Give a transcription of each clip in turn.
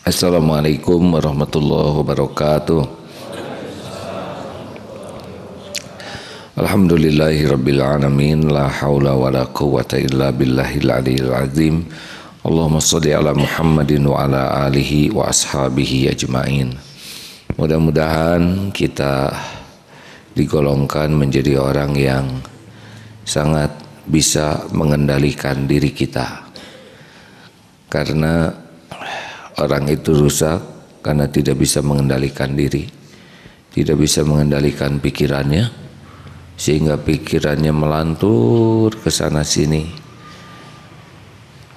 Assalamualaikum warahmatullahi wabarakatuh. Alhamdulillahirabbil alamin, la haula wala quwwata illa billahil aliyil azim. Allahumma shalli ala Muhammadin wa ala alihi wa ashabihi ajmain. Mudah-mudahan kita digolongkan menjadi orang yang sangat bisa mengendalikan diri kita. Karena orang itu rusak karena tidak bisa mengendalikan diri, tidak bisa mengendalikan pikirannya, sehingga pikirannya melantur ke sana sini.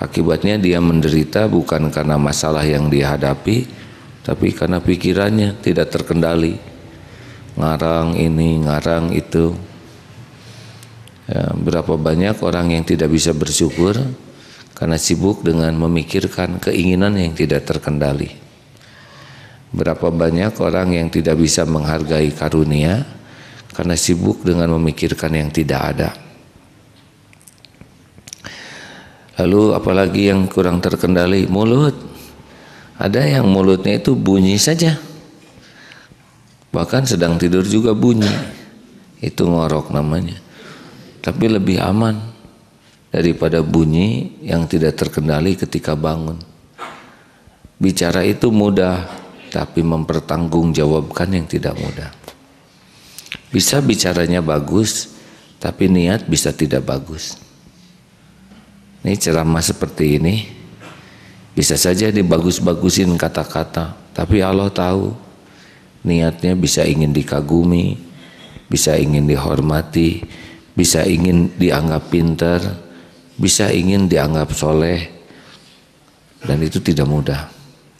Akibatnya dia menderita bukan karena masalah yang dia hadapi, tapi karena pikirannya tidak terkendali. Ngarang ini, ngarang itu. Ya, berapa banyak orang yang tidak bisa bersyukur karena sibuk dengan memikirkan keinginan yang tidak terkendali. Berapa banyak orang yang tidak bisa menghargai karunia karena sibuk dengan memikirkan yang tidak ada. Lalu apalagi yang kurang terkendali? Mulut. Ada yang mulutnya itu bunyi saja, bahkan sedang tidur juga bunyi. Itu ngorok namanya. Tapi lebih aman daripada bunyi yang tidak terkendali ketika bangun. Bicara itu mudah, tapi mempertanggungjawabkan yang tidak mudah. Bisa bicaranya bagus, tapi niat bisa tidak bagus. Ini ceramah seperti ini, bisa saja dibagus-bagusin kata-kata, tapi Allah tahu niatnya bisa ingin dikagumi, bisa ingin dihormati, bisa ingin dianggap pintar, bisa ingin dianggap soleh, dan itu tidak mudah.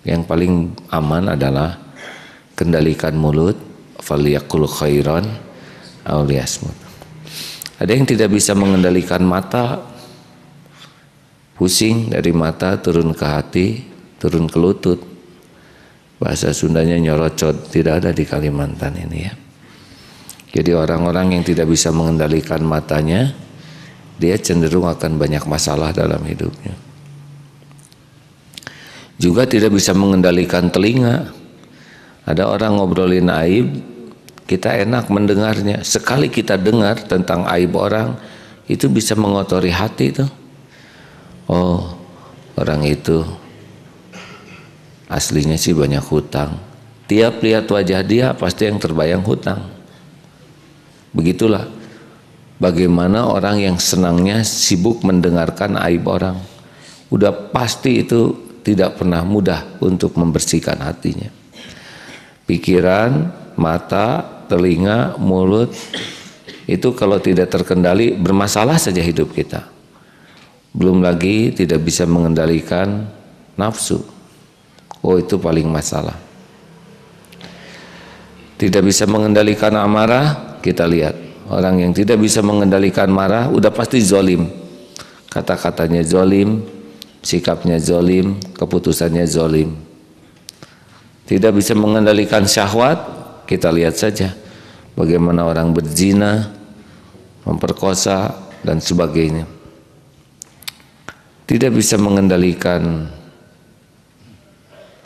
Yang paling aman adalah kendalikan mulut, faliyaqul khairan aw liyasmut. Ada yang tidak bisa mengendalikan mata, pusing dari mata turun ke hati, turun ke lutut. Bahasa Sundanya nyorocot, tidak ada di Kalimantan ini ya. Jadi orang-orang yang tidak bisa mengendalikan matanya, dia cenderung akan banyak masalah dalam hidupnya. Juga tidak bisa mengendalikan telinga. Ada orang ngobrolin aib, kita enak mendengarnya. Sekali kita dengar tentang aib orang, itu bisa mengotori hati tuh. Oh, orang itu aslinya sih banyak hutang. Tiap lihat wajah dia pasti yang terbayang hutang. Begitulah bagaimana orang yang senangnya sibuk mendengarkan aib orang. Udah pasti itu tidak pernah mudah untuk membersihkan hatinya. Pikiran, mata, telinga, mulut, itu kalau tidak terkendali bermasalah saja hidup kita. Belum lagi tidak bisa mengendalikan nafsu. Oh, itu paling masalah. Tidak bisa mengendalikan amarah, kita lihat. Orang yang tidak bisa mengendalikan marah udah pasti zolim. Kata-katanya zolim, sikapnya zolim, keputusannya zolim. Tidak bisa mengendalikan syahwat, kita lihat saja bagaimana orang berzina, memperkosa dan sebagainya. Tidak bisa mengendalikan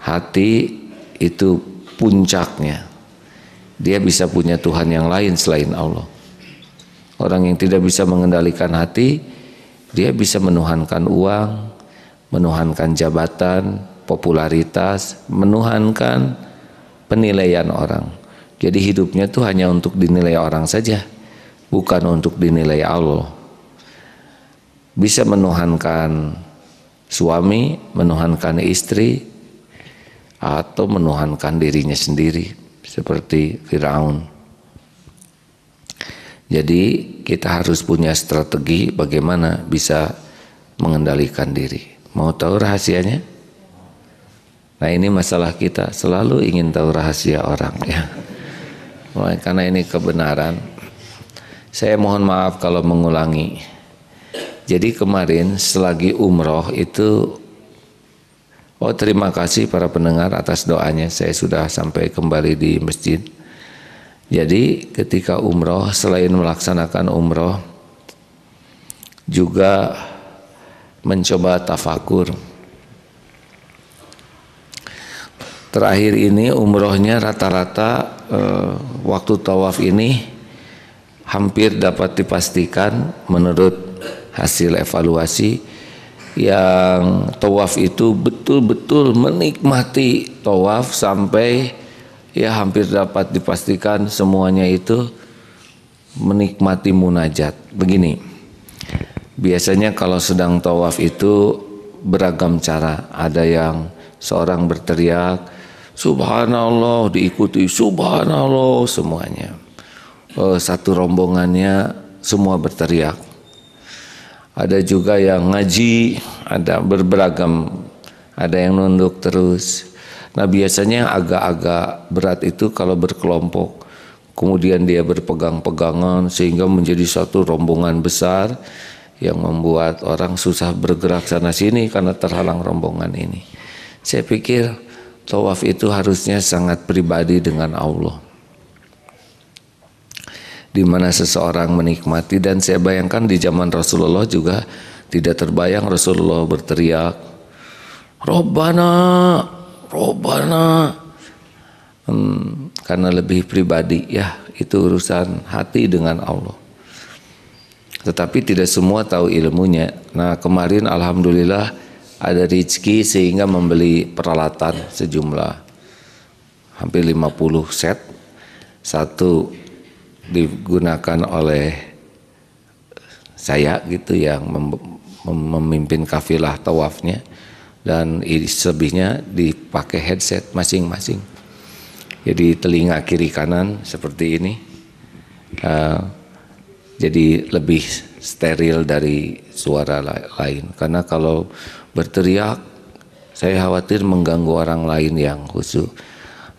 hati, itu puncaknya. Dia bisa punya Tuhan yang lain selain Allah. Orang yang tidak bisa mengendalikan hati, dia bisa menuhankan uang, menuhankan jabatan, popularitas, menuhankan penilaian orang. Jadi hidupnya tuh hanya untuk dinilai orang saja, bukan untuk dinilai Allah. Bisa menuhankan suami, menuhankan istri, atau menuhankan dirinya sendiri, seperti Firaun. Jadi kita harus punya strategi bagaimana bisa mengendalikan diri. Mau tahu rahasianya? Nah, ini masalah kita, selalu ingin tahu rahasia orang ya. Karena ini kebenaran. Saya mohon maaf kalau mengulangi. Jadi kemarin selagi umroh itu, terima kasih para pendengar atas doanya, saya sudah sampai kembali di masjid. Jadi ketika umroh, selain melaksanakan umroh, juga mencoba tafakur. terakhir ini umrohnya rata-rata waktu tawaf ini hampir dapat dipastikan menurut hasil evaluasi yang tawaf itu betul-betul menikmati tawaf sampai ya hampir dapat dipastikan semuanya itu menikmati munajat. Begini, biasanya kalau sedang tawaf itu beragam cara. Ada yang seorang berteriak subhanallah, diikuti subhanallah semuanya. Satu rombongannya semua berteriak. Ada juga yang ngaji, ada berberagam, ada yang nunduk terus. Nah biasanya yang agak-agak berat itu kalau berkelompok, kemudian dia berpegang-pegangan sehingga menjadi satu rombongan besar yang membuat orang susah bergerak sana sini karena terhalang rombongan ini. Saya pikir tawaf itu harusnya sangat pribadi dengan Allah, di mana seseorang menikmati. Dan saya bayangkan di zaman Rasulullah juga tidak terbayang Rasulullah berteriak Robbana, Robbana, karena lebih pribadi ya, itu urusan hati dengan Allah. Tetapi tidak semua tahu ilmunya. Nah kemarin alhamdulillah ada rezeki sehingga membeli peralatan sejumlah hampir 50 set. Satu digunakan oleh saya gitu yang memimpin kafilah tawafnya, dan selebihnya dipakai headset masing-masing. Jadi telinga kiri kanan seperti ini, jadi lebih steril dari suara lain. Karena kalau berteriak saya khawatir mengganggu orang lain yang khusyuk.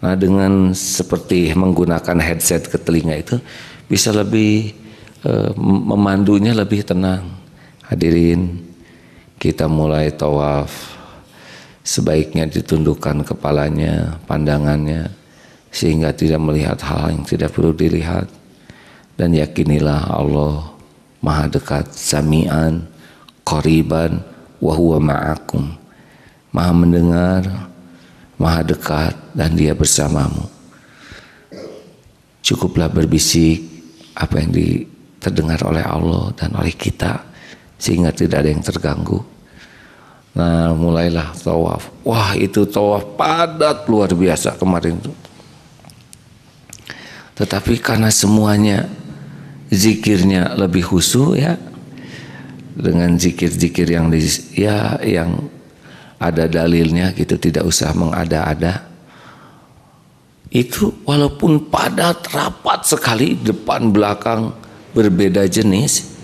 Nah dengan seperti menggunakan headset ke telinga itu bisa lebih memandunya lebih tenang. Hadirin, kita mulai tawaf, sebaiknya ditundukkan kepalanya, pandangannya, sehingga tidak melihat hal yang tidak perlu dilihat. Dan yakinilah Allah maha dekat, sami'an, qariban, wa huwa ma'akum, maha mendengar, maha dekat, dan dia bersamamu. Cukuplah berbisik apa yang terdengar oleh Allah dan oleh kita, sehingga tidak ada yang terganggu. Nah mulailah tawaf. Wah itu tawaf padat luar biasa kemarin tuh. Tetapi karena semuanya zikirnya lebih khusyuk ya, dengan zikir-zikir yang yang ada dalilnya gitu, tidak usah mengada-ada. Itu walaupun padat rapat sekali, depan belakang berbeda jenis,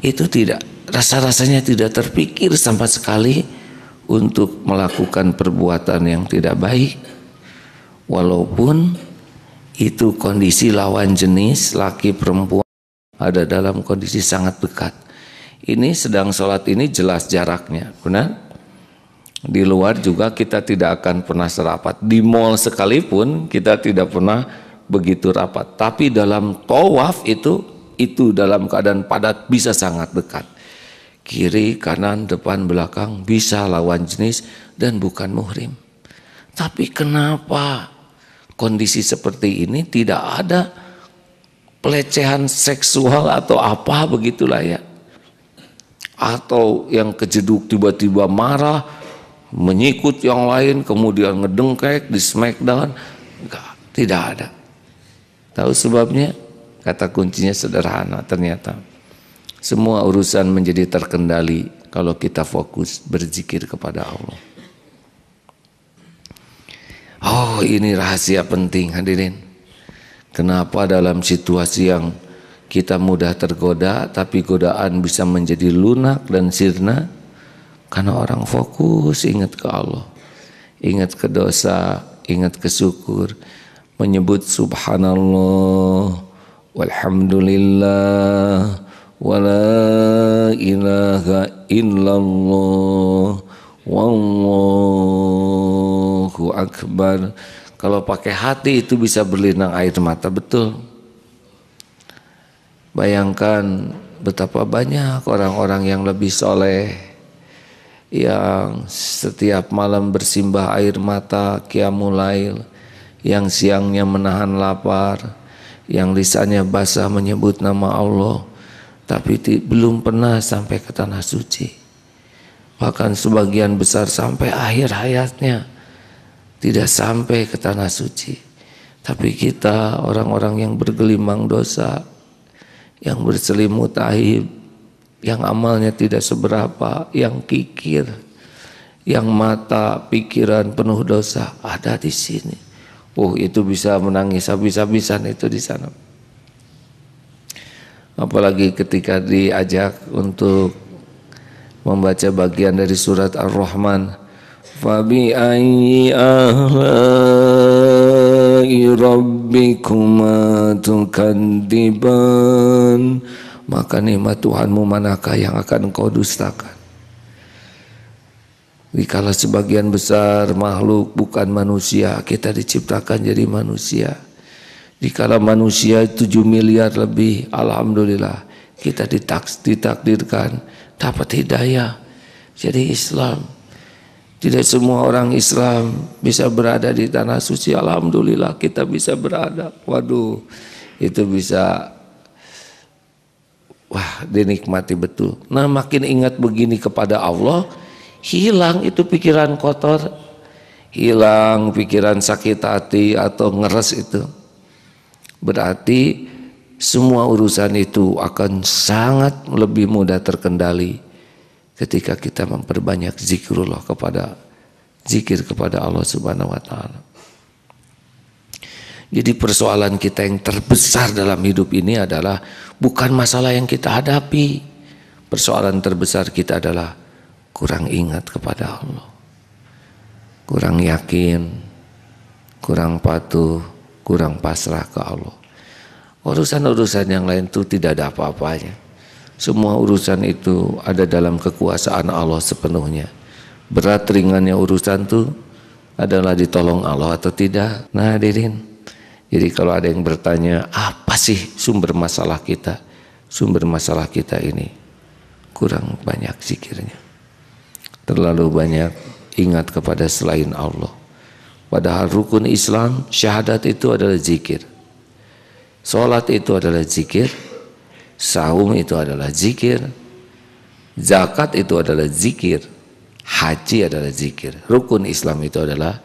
itu tidak, rasa-rasanya tidak terpikir sama sekali untuk melakukan perbuatan yang tidak baik. Walaupun itu kondisi lawan jenis laki perempuan ada dalam kondisi sangat dekat. Ini sedang sholat ini jelas jaraknya, benar? Di luar juga kita tidak akan pernah serapat. Di mall sekalipun kita tidak pernah begitu rapat. Tapi dalam tawaf itu dalam keadaan padat bisa sangat dekat. Kiri, kanan, depan, belakang bisa lawan jenis dan bukan muhrim. Tapi kenapa kondisi seperti ini tidak ada pelecehan seksual atau apa begitulah ya? Atau yang kejeduk tiba-tiba marah, menyikut yang lain, kemudian ngedengkek di smackdown. Enggak, tidak ada. Tahu sebabnya? Kata kuncinya sederhana, ternyata semua urusan menjadi terkendali kalau kita fokus berzikir kepada Allah. Oh ini rahasia penting hadirin. Kenapa dalam situasi yang kita mudah tergoda tapi godaan bisa menjadi lunak dan sirna? Karena orang fokus ingat ke Allah, ingat ke dosa, ingat ke syukur, menyebut subhanallah, walhamdulillah, wala ilaha illallah, wallahu akbar. Kalau pakai hati itu bisa berlinang air mata, betul. Bayangkan betapa banyak orang-orang yang lebih soleh, yang setiap malam bersimbah air mata qiyamul lail, yang siangnya menahan lapar, yang lisannya basah menyebut nama Allah, tapi belum pernah sampai ke tanah suci. Bahkan sebagian besar sampai akhir hayatnya tidak sampai ke tanah suci. Tapi kita orang-orang yang bergelimang dosa, yang berselimut aib, yang amalnya tidak seberapa, yang kikir, yang mata pikiran penuh dosa, ada di sini. Itu bisa menangis habis-habisan itu di sana. Apalagi ketika diajak untuk membaca bagian dari surat Ar-Rahman, fabi ayyi ala'i rabbikuma tukadziban, maka nikmat Tuhanmu manakah yang akan engkau dustakan? Dikala sebagian besar makhluk bukan manusia, kita diciptakan jadi manusia. Dikala manusia 7 miliar lebih, alhamdulillah kita ditakdirkan dapat hidayah jadi Islam. Tidak semua orang Islam bisa berada di tanah suci, alhamdulillah kita bisa berada. Waduh, itu bisa dinikmati betul. Nah, makin ingat begini kepada Allah, hilang itu pikiran kotor, hilang pikiran sakit hati atau ngeres itu. Berarti semua urusan itu akan sangat lebih mudah terkendali ketika kita memperbanyak zikir kepada Allah Subhanahu wa taala. Jadi persoalan kita yang terbesar dalam hidup ini adalah bukan masalah yang kita hadapi. Persoalan terbesar kita adalah kurang ingat kepada Allah, kurang yakin, kurang patuh, kurang pasrah ke Allah. Urusan-urusan yang lain itu tidak ada apa-apanya. Semua urusan itu ada dalam kekuasaan Allah sepenuhnya. Berat ringannya urusan itu adalah ditolong Allah atau tidak. Nah hadirin, jadi kalau ada yang bertanya apa sih sumber masalah kita? Sumber masalah kita ini kurang banyak zikirnya, terlalu banyak ingat kepada selain Allah. Padahal rukun Islam, syahadat itu adalah zikir, sholat itu adalah zikir, saum itu adalah zikir, zakat itu adalah zikir, haji adalah zikir. Rukun Islam itu adalah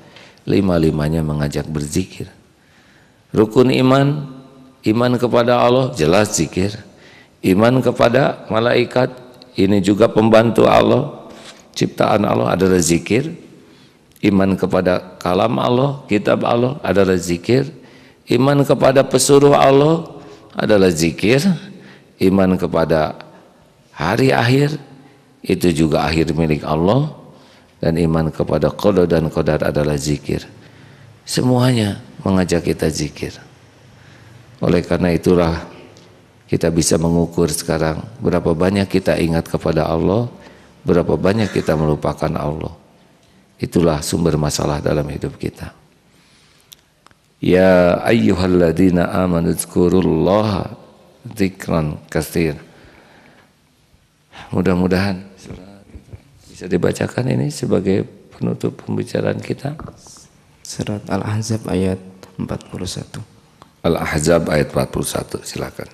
lima-limanya mengajak berzikir. Rukun iman, iman kepada Allah jelas zikir, iman kepada malaikat ini juga pembantu Allah, ciptaan Allah adalah zikir. Iman kepada kalam Allah, kitab Allah adalah zikir. Iman kepada pesuruh Allah adalah zikir. Iman kepada hari akhir itu juga akhir milik Allah. Dan iman kepada qada dan qadar adalah zikir. Semuanya mengajak kita zikir. Oleh karena itulah kita bisa mengukur sekarang berapa banyak kita ingat kepada Allah, berapa banyak kita melupakan Allah. Itulah sumber masalah dalam hidup kita. Ya ayyuhalladzina amanu dzkurullaha dzikran katsir. Mudah-mudahan bisa dibacakan ini sebagai penutup pembicaraan kita. Surat Al-Ahzab ayat 41. Al-Ahzab ayat 41, silakan.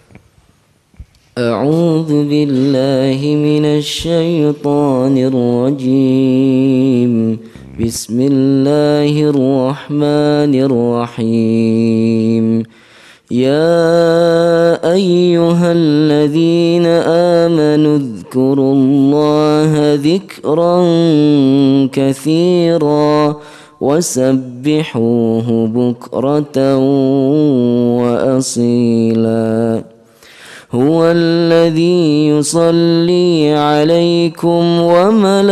A'udzu billahi minasy syaithanir rajim. Bismillahirrahmanirrahim. Ya ayyuhalladzina amanu dzkurullaha dzikran katsira wasabbihuhu bukratan wa asila. هو الذي يصلي عليكم وملائكته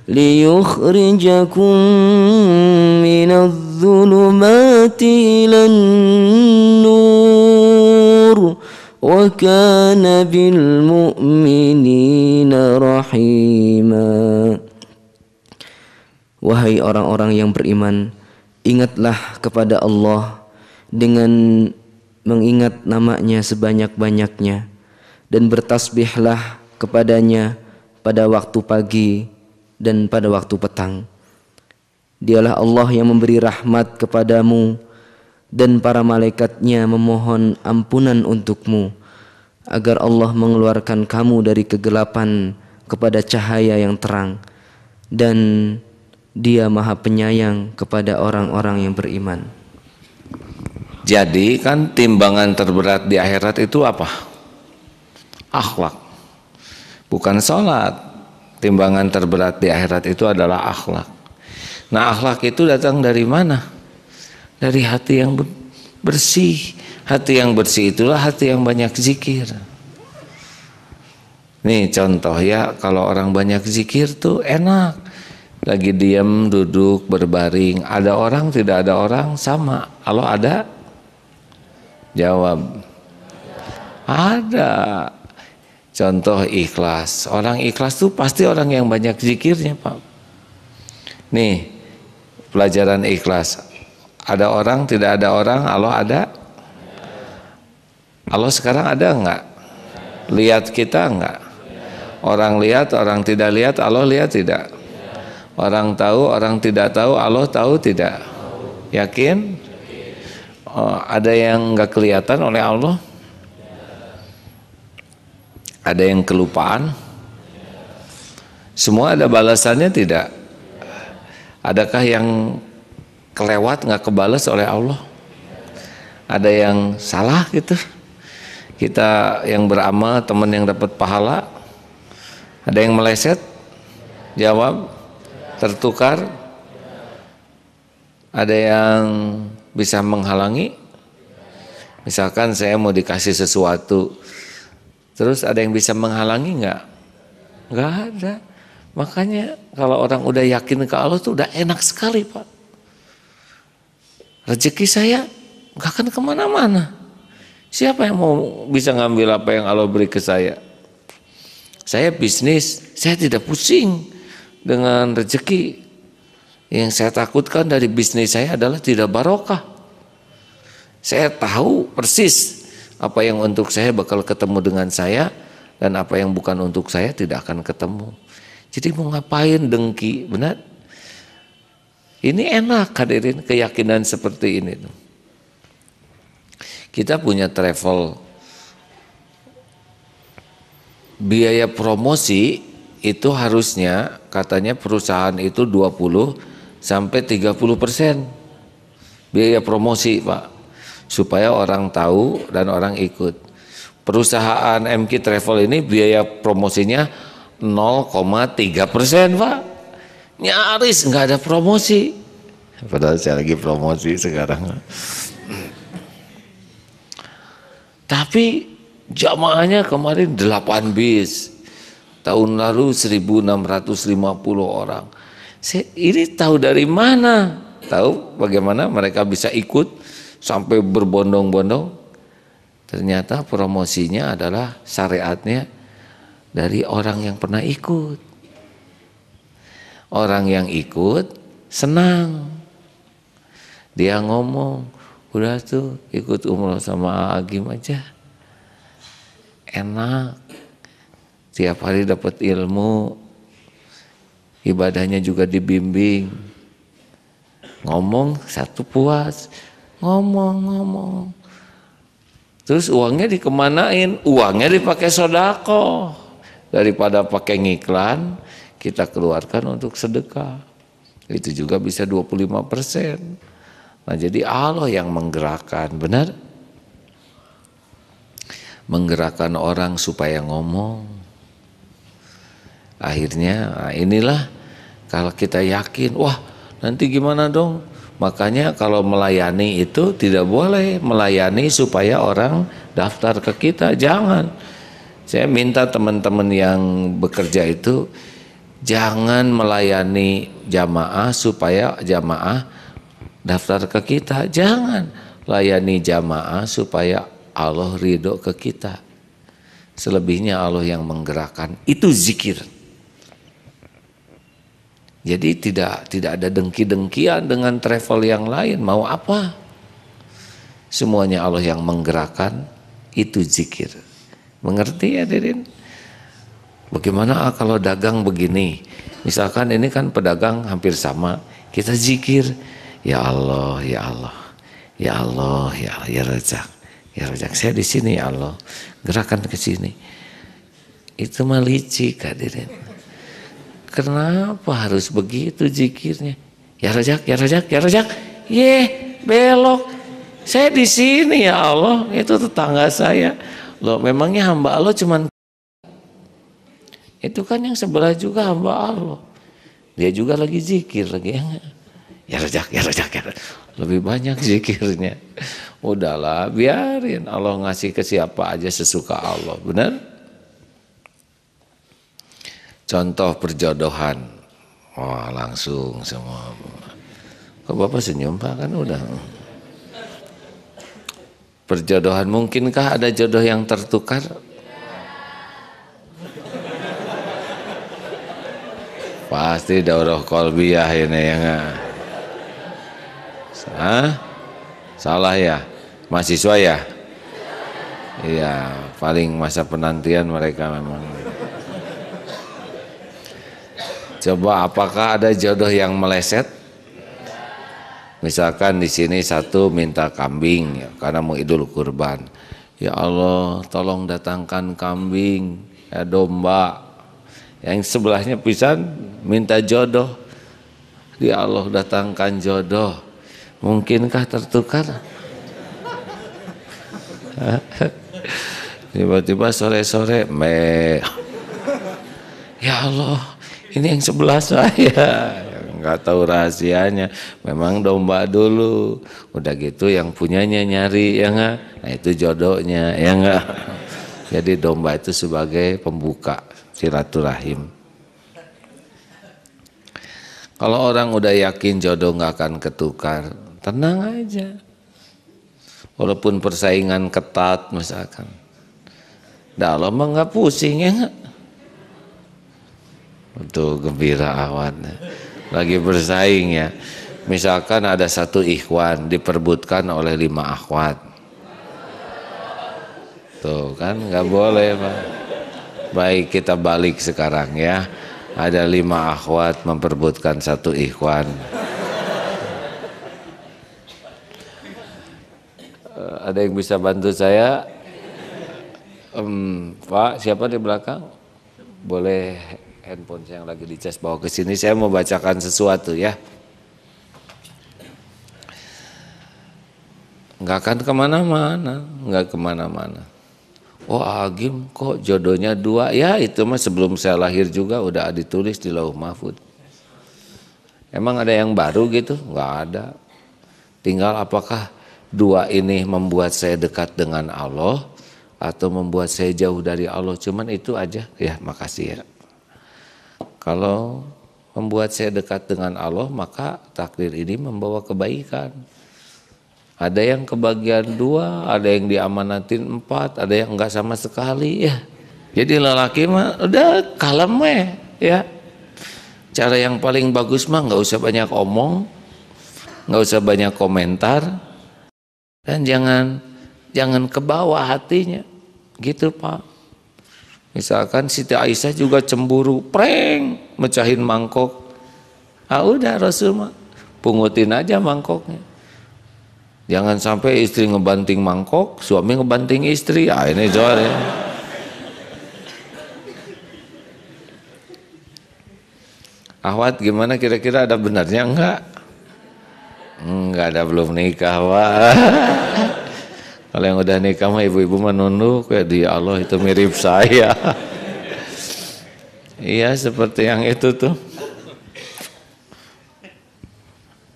ليخرجكم من الظلمات إلى النور وكان بالمؤمنين رحيما. Wahai orang-orang yang beriman, ingatlah kepada Allah dengan mengingat namanya sebanyak-banyaknya dan bertasbihlah kepadanya pada waktu pagi dan pada waktu petang. Dialah Allah yang memberi rahmat kepadamu dan para malaikatnya memohon ampunan untukmu agar Allah mengeluarkan kamu dari kegelapan kepada cahaya yang terang, dan Dia Maha Penyayang kepada orang-orang yang beriman. Jadi kan timbangan terberat di akhirat itu apa? Akhlak, bukan sholat. Timbangan terberat di akhirat itu adalah akhlak. Nah, akhlak itu datang dari mana? Dari hati yang bersih. Hati yang bersih itulah hati yang banyak zikir. Nih contoh ya, kalau orang banyak zikir tuh enak. Lagi diam, duduk, berbaring, ada orang tidak ada orang sama. Kalau ada, jawab. Ada. Contoh ikhlas. Orang ikhlas tuh pasti orang yang banyak zikirnya, Pak. Nih, pelajaran ikhlas. Ada orang, tidak ada orang, Allah ada. Allah sekarang ada enggak? Lihat kita enggak? Orang lihat, orang tidak lihat, Allah lihat tidak? Orang tahu, orang tidak tahu, Allah tahu tidak? Yakin? Oh, ada yang enggak kelihatan oleh Allah? Ada yang kelupaan? Semua ada balasannya tidak? Adakah yang kelewat nggak kebalas oleh Allah? Ada yang salah gitu? Kita yang beramal, teman yang dapat pahala, ada yang meleset? Jawab. Tertukar? Ada yang bisa menghalangi? Misalkan saya mau dikasih sesuatu, terus ada yang bisa menghalangi nggak? Nggak ada. Makanya kalau orang udah yakin ke Allah tuh udah enak sekali, Pak. Rezeki saya nggak akan kemana-mana. Siapa yang mau bisa ngambil apa yang Allah beri ke saya? Saya bisnis, saya tidak pusing dengan rezeki. Yang saya takutkan dari bisnis saya adalah tidak barokah. Saya tahu persis apa yang untuk saya bakal ketemu dengan saya, dan apa yang bukan untuk saya tidak akan ketemu. Jadi mau ngapain dengki, benar? Ini enak hadirin, keyakinan seperti ini. Kita punya travel, biaya promosi itu harusnya katanya perusahaan itu 20 sampai 30% biaya promosi, Pak, supaya orang tahu dan orang ikut. Perusahaan MK Travel ini biaya promosinya 0,3%, Pak. Nyaris nggak ada promosi. Padahal saya lagi promosi sekarang. Tapi jamaahnya kemarin 8 bis. Tahun lalu 1.650 orang. Ini tahu dari mana? Tahu bagaimana mereka bisa ikut sampai berbondong-bondong? Ternyata promosinya adalah syariatnya dari orang yang pernah ikut. Orang yang ikut senang. Dia ngomong, udah tuh ikut umroh sama Agim aja. Enak. Tiap hari dapat ilmu, ibadahnya juga dibimbing. Ngomong satu puas, ngomong. Terus uangnya dikemanain? Uangnya dipakai sodako. Daripada pakai ngiklan, kita keluarkan untuk sedekah. Itu juga bisa 25%. Nah, jadi Allah yang menggerakkan, benar? Menggerakkan orang supaya ngomong. Akhirnya nah inilah kalau kita yakin, wah nanti gimana dong? Makanya kalau melayani itu tidak boleh melayani supaya orang daftar ke kita, jangan. Saya minta teman-teman yang bekerja itu jangan melayani jamaah supaya jamaah daftar ke kita, jangan. Layani jamaah supaya Allah ridho ke kita. Selebihnya Allah yang menggerakkan, itu zikir. Jadi tidak ada dengki-dengkian dengan travel yang lain. Mau apa? semuanya Allah yang menggerakkan, itu zikir. Mengerti ya hadirin? Bagaimana kalau dagang begini? Misalkan ini kan pedagang hampir sama, kita zikir, ya Allah, ya Allah, ya Allah, ya Allah, ya Razak, ya Razak, saya di sini ya Allah, gerakan ke sini. Itu mah licik hadirin. Kenapa harus begitu zikirnya? Ya Razak, ya Razak, ya Razak, belok. Saya di sini ya Allah, itu tetangga saya. Loh, memangnya hamba Allah cuman itu kan yang sebelah juga hamba Allah. Dia juga lagi zikir lagi ya Razak, ya Razak, ya Razak. Lebih banyak zikirnya. Udahlah, biarin Allah ngasih ke siapa aja sesuka Allah, benar? Contoh perjodohan. Wah, langsung semua. Kok Bapak senyum Pak? Kan udah. Perjodohan, mungkinkah ada jodoh yang tertukar? Pasti daurah qalbiyah ini ya enggak? Salah ya? Mahasiswa ya? Iya, paling masa penantian mereka memang. Coba apakah ada jodoh yang meleset? Misalkan di sini satu minta kambing ya, karena mau Idul Kurban. Ya Allah, tolong datangkan kambing, ya domba. Yang sebelahnya pisan minta jodoh. Ya Allah, datangkan jodoh. Mungkinkah tertukar? Tiba-tiba sore-sore, ya Allah, ini yang sebelah saya. Nggak tahu rahasianya. Memang domba dulu. Udah gitu yang punyanya nyari, ya enggak? Nah itu jodohnya, ya enggak? Jadi domba itu sebagai pembuka silaturahim. Kalau orang udah yakin jodoh nggak akan ketukar, tenang aja. Walaupun persaingan ketat misalkan, dalam mah nggak pusing ya nggak? Betul, gembira awalnya. Lagi bersaing ya. Misalkan ada satu ikhwan diperbutkan oleh 5 akhwat. Tuh kan nggak boleh Pak. Baik, kita balik sekarang ya. Ada 5 akhwat memperbutkan satu ikhwan. Ada yang bisa bantu saya? Pak, siapa di belakang? Boleh handphone saya yang lagi dicas bawa ke sini. Saya mau bacakan sesuatu ya. Nggak akan kemana-mana, nggak kemana-mana. Oh Agim kok jodohnya 2? Ya itu mah sebelum saya lahir juga udah ditulis di Lauh Mahfud. Emang ada yang baru gitu? Nggak ada. Tinggal apakah 2 ini membuat saya dekat dengan Allah atau membuat saya jauh dari Allah. Cuman itu aja. Ya makasih ya. Kalau membuat saya dekat dengan Allah, maka takdir ini membawa kebaikan. Ada yang kebagian 2, ada yang diamanatin 4, ada yang enggak sama sekali ya. Jadi lelaki mah udah kalem ya. Cara yang paling bagus mah nggak usah banyak omong, nggak usah banyak komentar, dan jangan ke bawah hatinya, gitu Pak. Misalkan Siti Aisyah juga cemburu, prank, mecahin mangkok. Ah udah Rasul mah pungutin aja mangkoknya. Jangan sampai istri ngebanting mangkok, suami ngebanting istri. Ah ini soalnya. Ahwat gimana kira-kira ada benarnya enggak? Enggak ada, belum nikah Pak. Kalau yang udah nikah mah ibu-ibu menunduk kayak dia, Allah itu mirip saya. Iya seperti yang itu tuh.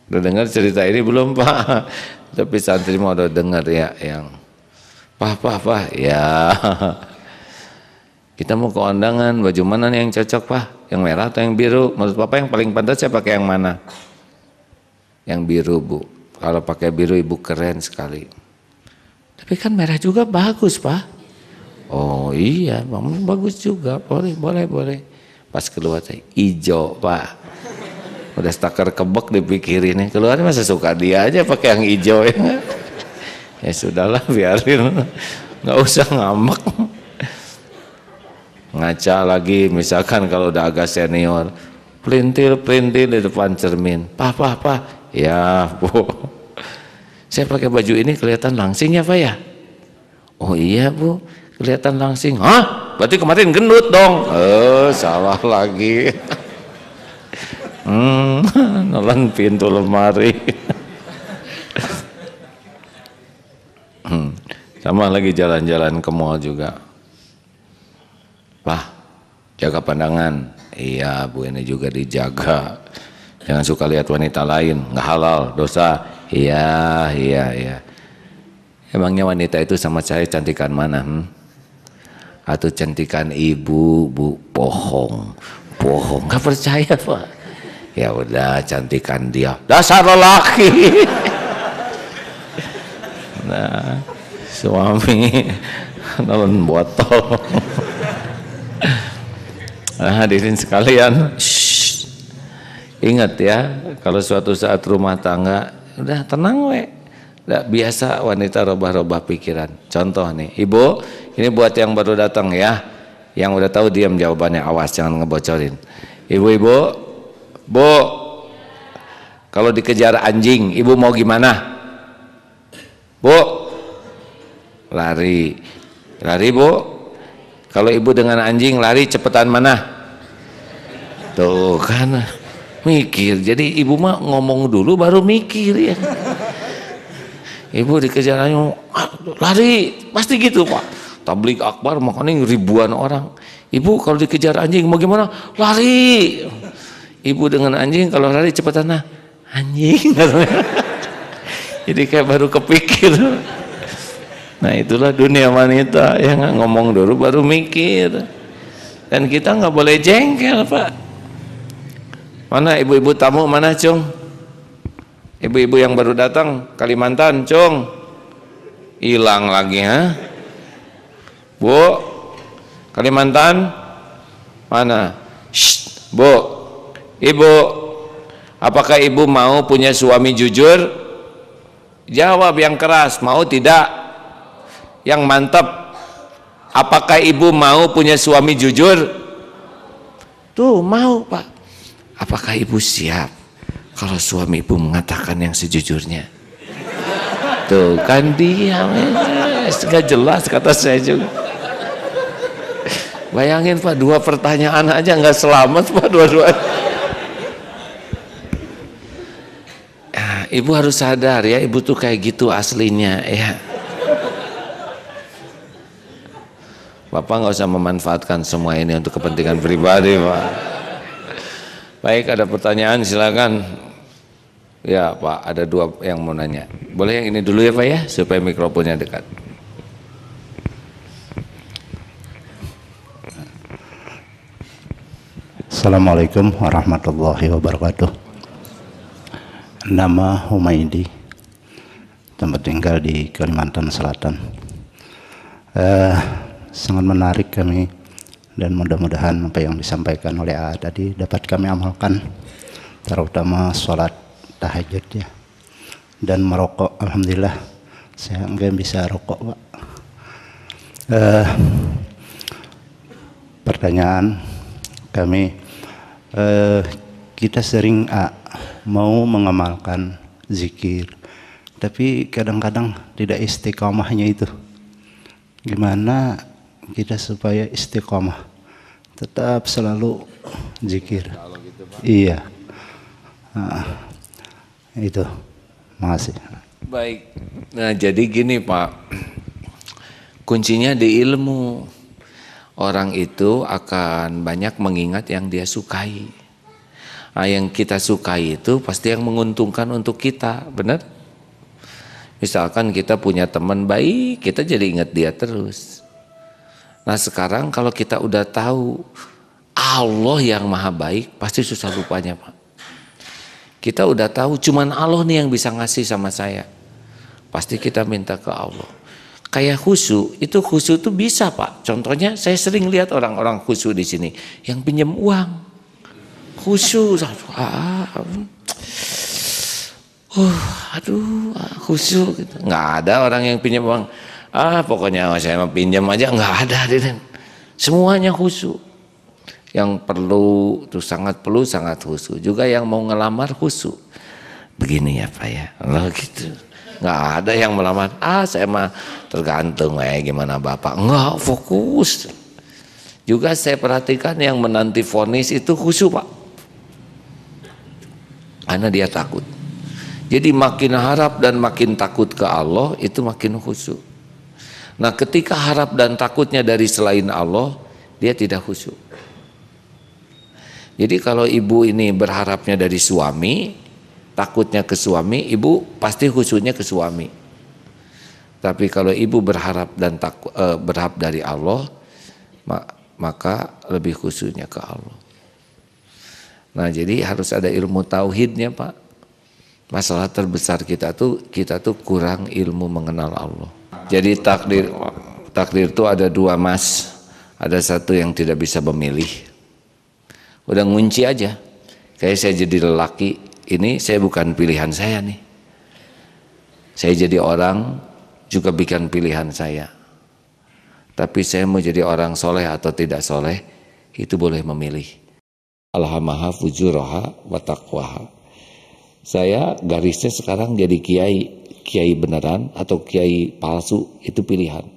Udah dengar cerita ini belum Pak? Tapi santri mau udah dengar ya yang Pak ya. Kita mau ke undangan, baju mana nih yang cocok Pak? Yang merah atau yang biru? Menurut Bapak yang paling pantas saya pakai yang mana? Yang biru Bu. Kalau pakai biru ibu keren sekali. Tapi kan merah juga bagus Pak. Oh iya, memang bagus juga. Boleh. Pas keluar saya hijau Pak. Udah stakar kebek dipikirin. Keluar masa suka dia aja pakai yang hijau ya. Ya sudahlah, biarin, nggak usah ngambek. Ngaca lagi, misalkan kalau udah agak senior, pelintir di depan cermin, pa, ya Bu, saya pakai baju ini kelihatan langsing ya Pak ya? Oh iya Bu, kelihatan langsing. Hah? Berarti kemarin gendut dong. Salah lagi. Nelan pintu lemari. Sama lagi jalan-jalan ke mall juga. Pak, jaga pandangan. Iya Bu, ini juga dijaga. Jangan suka lihat wanita lain, nggak halal, dosa. Iya. Emangnya wanita itu sama saya cantikan mana? Atau cantikan ibu, Bu? Bohong, nggak percaya Pak. Ya udah, cantikan dia. Dasar lelaki. Nah, suami nelen botol. Nah, hadirin sekalian, ingat ya, kalau suatu saat rumah tangga udah tenang udah biasa wanita robah-robah pikiran. Contoh nih, Ibu, ini buat yang baru datang ya, yang udah tahu diam jawabannya, awas jangan ngebocorin. Ibu-ibu, Bu, kalau dikejar anjing, Ibu mau gimana? Bu, lari Bu. Kalau Ibu dengan anjing lari cepetan mana? Tuh kan, mikir. Jadi Ibu mah ngomong dulu baru mikir ya. Ibu dikejar anjing, lari, pasti gitu Pak. Tablik akbar makanya ribuan orang. Ibu kalau dikejar anjing mau gimana? Lari. Ibu dengan anjing kalau lari cepetan nah, anjing. Jadi kayak baru kepikir. Nah itulah dunia wanita yang ngomong dulu baru mikir. Dan kita nggak boleh jengkel Pak. Mana ibu-ibu tamu mana Cung? Ibu-ibu yang baru datang Kalimantan Cung. Hilang lagi ha? Bu, Kalimantan mana? Shh, Bu, Ibu, apakah Ibu mau punya suami jujur? Jawab yang keras, mau tidak? Yang mantap, apakah Ibu mau punya suami jujur? Tuh mau Pak. Apakah Ibu siap kalau suami Ibu mengatakan yang sejujurnya? Tuh kan diam, nggak jelas kata saya juga. Bayangin Pak, 2 pertanyaan aja nggak selamat Pak, dua-duanya. Ibu harus sadar ya, Ibu tuh kayak gitu aslinya ya. Bapak nggak usah memanfaatkan semua ini untuk kepentingan pribadi Pak. Baik, ada pertanyaan silakan. Ya Pak, ada 2 yang mau nanya. Boleh yang ini dulu ya Pak ya, supaya mikrofonnya dekat. Assalamualaikum warahmatullahi wabarakatuh. Nama Humaydi, tempat tinggal di Kalimantan Selatan. Sangat menarik kami dan mudah-mudahan apa yang disampaikan oleh AA tadi dapat kami amalkan, terutama sholat tahajud ya. Dan merokok, alhamdulillah saya enggak bisa rokok Pak. Pertanyaan kami, kita sering mau mengamalkan zikir, tapi kadang-kadang tidak istiqomahnya itu. Gimana kita supaya istiqomah, tetap selalu zikir? Iya, itu. Makasih. Baik. Nah jadi gini Pak, kuncinya di ilmu. Orang itu akan banyak mengingat yang dia sukai. Nah, yang kita sukai itu pasti yang menguntungkan untuk kita, benar? Misalkan kita punya teman baik, kita jadi ingat dia terus. Nah sekarang kalau kita udah tahu Allah yang maha baik, pasti susah lupanya Pak. Kita udah tahu cuman Allah nih yang bisa ngasih sama saya, pasti kita minta ke Allah. Kayak khusyuk, itu khusyuk tuh bisa Pak. Contohnya saya sering lihat orang-orang khusyuk di sini yang pinjam uang. Khusyuk. Aduh, khusyuk gitu. Nggak ada orang yang pinjam uang. Pokoknya saya mau pinjam aja, nggak ada hadirin. Semuanya khusyuk. Yang perlu, tuh sangat perlu, sangat khusyuk. Juga yang mau ngelamar khusyuk. Begini ya Pak ya, gitu. Nggak ada yang melamar. Saya mah tergantung gimana Bapak. Nggak, fokus. Juga saya perhatikan yang menanti vonis itu khusyuk Pak. Karena dia takut. Jadi makin harap dan makin takut ke Allah itu makin khusyuk. Nah ketika harap dan takutnya dari selain Allah, dia tidak khusyuk. Jadi kalau ibu ini berharapnya dari suami, takutnya ke suami, ibu pasti khusyuknya ke suami. Tapi kalau ibu berharap dan berharap dari Allah, maka lebih khusyuknya ke Allah. Nah jadi harus ada ilmu tauhidnya Pak. Masalah terbesar kita tuh kurang ilmu mengenal Allah. Jadi takdir itu ada dua Mas. Ada satu yang tidak bisa memilih. Udah ngunci aja. Kayak saya jadi lelaki, ini saya bukan pilihan saya nih. Saya jadi orang juga bukan pilihan saya. Tapi saya mau jadi orang soleh atau tidak soleh, itu boleh memilih. Alhamaha fujuraha wa taqwaha. Saya garisnya sekarang jadi kiai beneran atau kiai palsu, itu pilihan.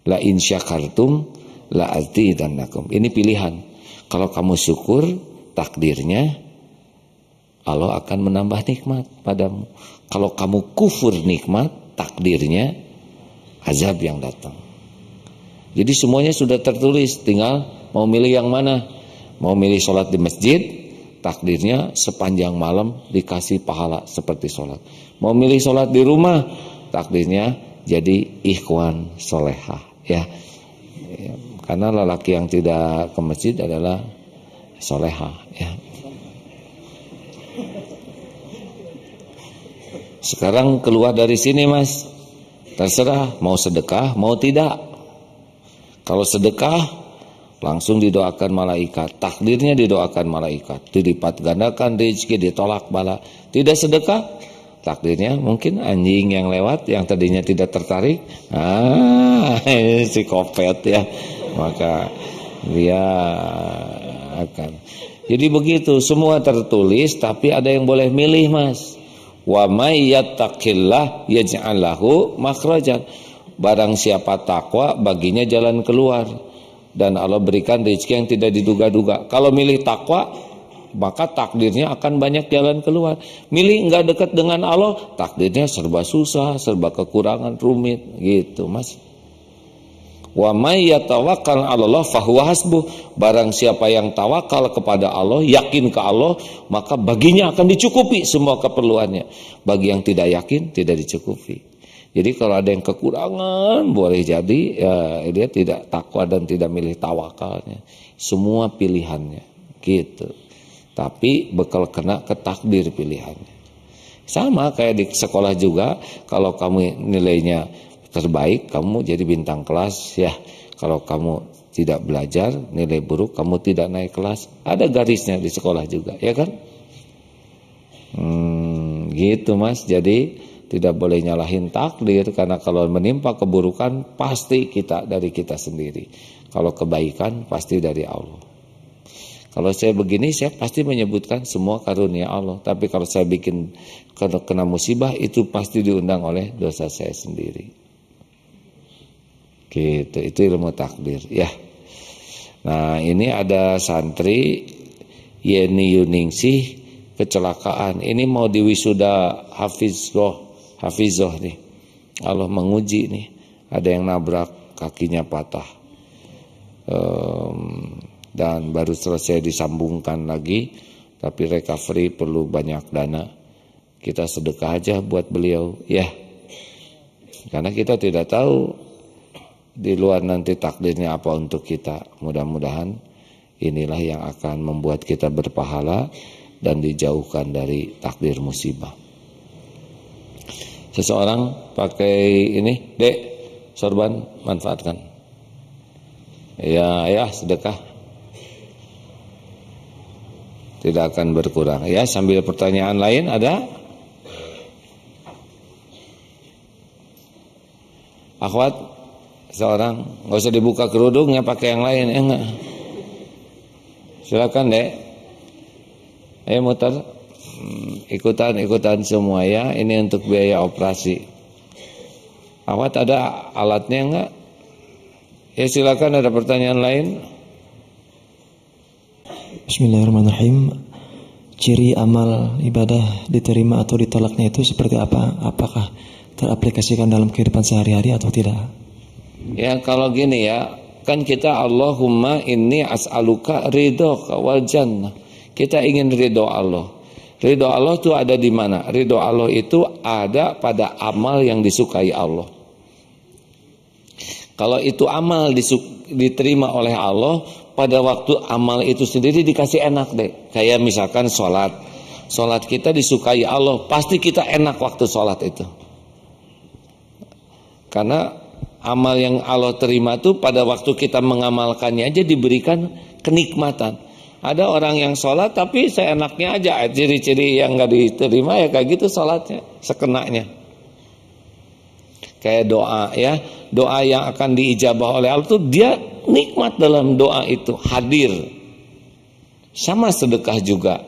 La in syakartum la azidannakum. Ini pilihan. Kalau kamu syukur, takdirnya Allah akan menambah nikmat padamu. Kalau kamu kufur nikmat, takdirnya azab yang datang. Jadi semuanya sudah tertulis, tinggal mau milih yang mana. Mau milih sholat di masjid, takdirnya sepanjang malam dikasih pahala seperti sholat. Mau milih sholat di rumah, takdirnya jadi ikhwan solehah ya. Karena lelaki yang tidak ke masjid adalah solehah ya. Sekarang keluar dari sini Mas, terserah mau sedekah mau tidak. Kalau sedekah langsung didoakan malaikat, takdirnya didoakan malaikat, dilipat gandakan rezeki, ditolak bala. Tidak sedekah, takdirnya mungkin anjing yang lewat yang tadinya tidak tertarik, si kopet ya, maka dia akan. Jadi begitu, semua tertulis, tapi ada yang boleh milih Mas. Wa may yattaqillah yaj'al lahu makhrajan. Barang siapa takwa, baginya jalan keluar. Dan Allah berikan rezeki yang tidak diduga-duga. Kalau milih takwa, maka takdirnya akan banyak jalan keluar. Milih enggak dekat dengan Allah, takdirnya serba susah, serba kekurangan, rumit, gitu Mas. Wa may yatawakkal 'alallah fahuwa hasbuh. Barang siapa yang tawakal kepada Allah, yakin ke Allah, maka baginya akan dicukupi semua keperluannya. Bagi yang tidak yakin, tidak dicukupi. Jadi kalau ada yang kekurangan, boleh jadi ya, dia tidak takwa dan tidak milih tawakalnya. Semua pilihannya gitu. Tapi bekal kena ke takdir pilihannya. Sama kayak di sekolah juga, kalau kamu nilainya terbaik, kamu jadi bintang kelas ya. Kalau kamu tidak belajar, nilai buruk, kamu tidak naik kelas. Ada garisnya di sekolah juga, ya kan? Gitu Mas. Jadi tidak boleh nyalahin takdir, karena kalau menimpa keburukan pasti dari kita sendiri. Kalau kebaikan pasti dari Allah. Kalau saya begini, saya pasti menyebutkan semua karunia Allah. Tapi kalau saya bikin kena musibah, itu pasti diundang oleh dosa saya sendiri. Gitu, itu ilmu takdir ya. Nah ini ada santri Yeni Yuningsih kecelakaan. Ini mau diwisuda Hafizoh nih. Allah menguji nih. Ada yang nabrak, kakinya patah. Dan baru selesai disambungkan lagi. Tapi recovery perlu banyak dana. Kita sedekah aja buat beliau ya. Karena kita tidak tahu di luar nanti takdirnya apa untuk kita. Mudah-mudahan inilah yang akan membuat kita berpahala dan dijauhkan dari takdir musibah. Seseorang pakai ini, Dek, sorban, manfaatkan. Ya, sedekah. Tidak akan berkurang. Ya, sambil pertanyaan lain ada? Akhwat seorang, nggak usah dibuka kerudungnya, pakai yang lain, enggak. Silakan dek. Ayo muter. Ikutan semua ya. Ini untuk biaya operasi. Akhwat ada alatnya enggak? Ya silakan, ada pertanyaan lain. Bismillahirrahmanirrahim. Ciri amal ibadah diterima atau ditolaknya itu seperti apa? Apakah teraplikasikan dalam kehidupan sehari-hari atau tidak? Ya kalau gini ya, kan kita Allahumma inni as'aluka ridhoka wal jannah. Kita ingin ridho Allah. Ridho Allah itu ada di mana? Ridho Allah itu ada pada amal yang disukai Allah. Kalau itu amal diterima oleh Allah, pada waktu amal itu sendiri dikasih enak deh. Kayak misalkan sholat. Sholat kita disukai Allah, pasti kita enak waktu sholat itu. Karena amal yang Allah terima itu pada waktu kita mengamalkannya aja diberikan kenikmatan. Ada orang yang sholat tapi seenaknya aja. Ciri-ciri yang gak diterima ya kayak gitu sholatnya, sekenanya. Kayak doa ya. Doa yang akan diijabah oleh Allah itu dia nikmat dalam doa itu, hadir. Sama sedekah juga.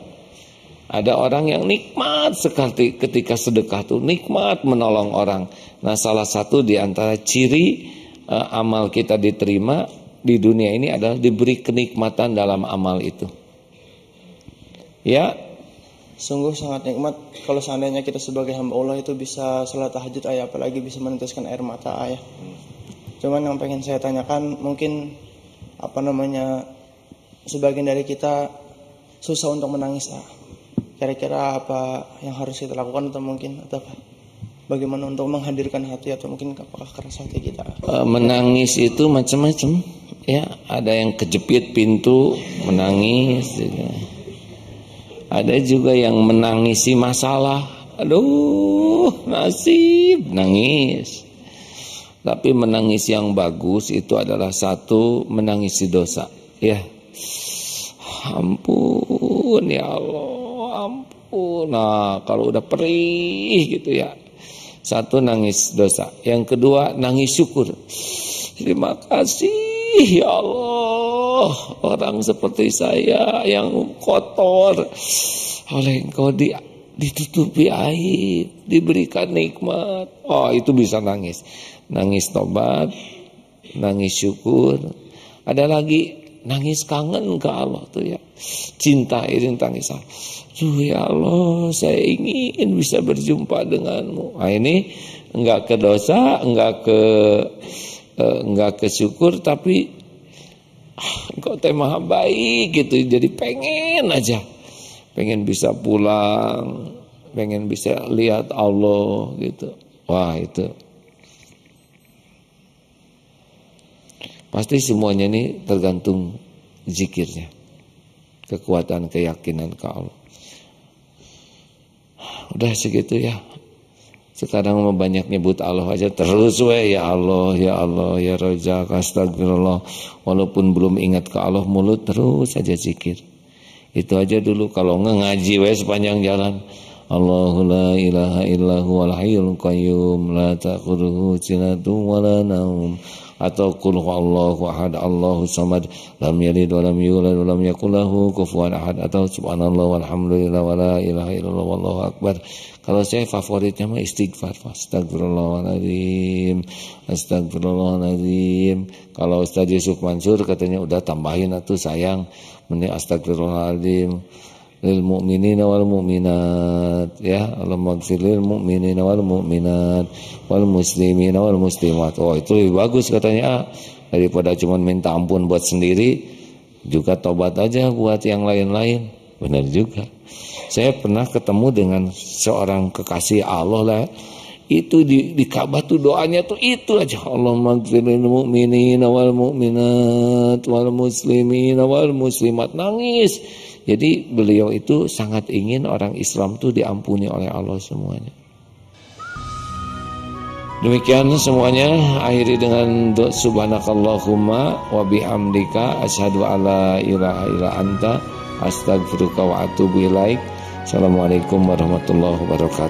Ada orang yang nikmat sekali ketika sedekah itu, nikmat menolong orang. Nah, salah satu di antara ciri amal kita diterima di dunia ini adalah diberi kenikmatan dalam amal itu. Ya, sungguh sangat nikmat kalau seandainya kita sebagai hamba Allah itu bisa salat tahajud ayah, apalagi bisa meneteskan air mata ayah. Cuman yang pengen saya tanyakan, mungkin sebagian dari kita susah untuk menangis. Kira-kira apa yang harus kita lakukan, atau mungkin bagaimana untuk menghadirkan hati, atau mungkin apakah keras hati kita? Menangis itu macam-macam ya, ada yang kejepit pintu menangis gitu. Ada juga yang menangisi masalah, aduh nasib, nangis. Tapi menangis yang bagus itu adalah satu, menangisi dosa. Ya, ampun ya Allah, ampun. Nah kalau udah perih gitu ya, satu nangis dosa. Yang kedua nangis syukur. Terima kasih ya Allah, orang seperti saya yang kotor oleh Engkau ditutupi aib, diberikan nikmat. Oh itu bisa nangis. Nangis tobat, nangis syukur. Ada lagi nangis kangen ke Allah tuh ya. Cinta ini tangis. Tuh ya Allah, saya ingin bisa berjumpa denganmu. Nah ini enggak ke dosa, enggak ke syukur, tapi Engkau teh maha baik gitu. Jadi pengen aja, pengen bisa pulang, pengen bisa lihat Allah gitu. Wah itu pasti semuanya ini tergantung zikirnya, kekuatan keyakinan ke Allah. Udah segitu ya. Sekarang mau banyak nyebut Allah aja terus we, ya Allah, ya Allah, ya Raja, astagfirullah. Walaupun belum ingat ke Allah, mulut terus aja zikir. Itu aja dulu, kalau ngaji we sepanjang jalan. Allahu la ilaha illahu wal hayyul qayyum la ta'khudhuhu sinatun wa la naum. Atau qul huwallahu ahad Allahu samad lam yalid wa lam yulad wa lam yakul lahu kufuwan ahad. Atau subhanallah walhamdulillah wa la ilaha illallah wallahu akbar. Kalau saya favoritnya mah istighfar, astagfirullahaladzim, astagfirullahaladzim. Kalau Ustaz Yusuf Mansur katanya udah tambahin atuh sayang, mending astagfirullahaladzim. Lil mu'minina wal mu'minat, ya Allahumma ighfir lil mu'minina wal mu'minat wal muslimina wal muslimat. Oh itu lebih bagus katanya, daripada cuma minta ampun buat sendiri, juga tobat aja buat yang lain-lain. Benar juga. Saya pernah ketemu dengan seorang kekasih Allah lah, itu di Ka'bah tuh doanya tuh itu aja, Allahumma ighfir lil mu'minina wal mu'minat wal muslimina wal muslimat. Nangis. Jadi beliau itu sangat ingin orang Islam itu diampuni oleh Allah semuanya. Demikian semuanya, akhiri dengan subhanakallahumma wa bihamdika asyhadu alla ilaha illa anta astaghfiruka wa atubu ilaik. Assalamualaikum warahmatullahi wabarakatuh.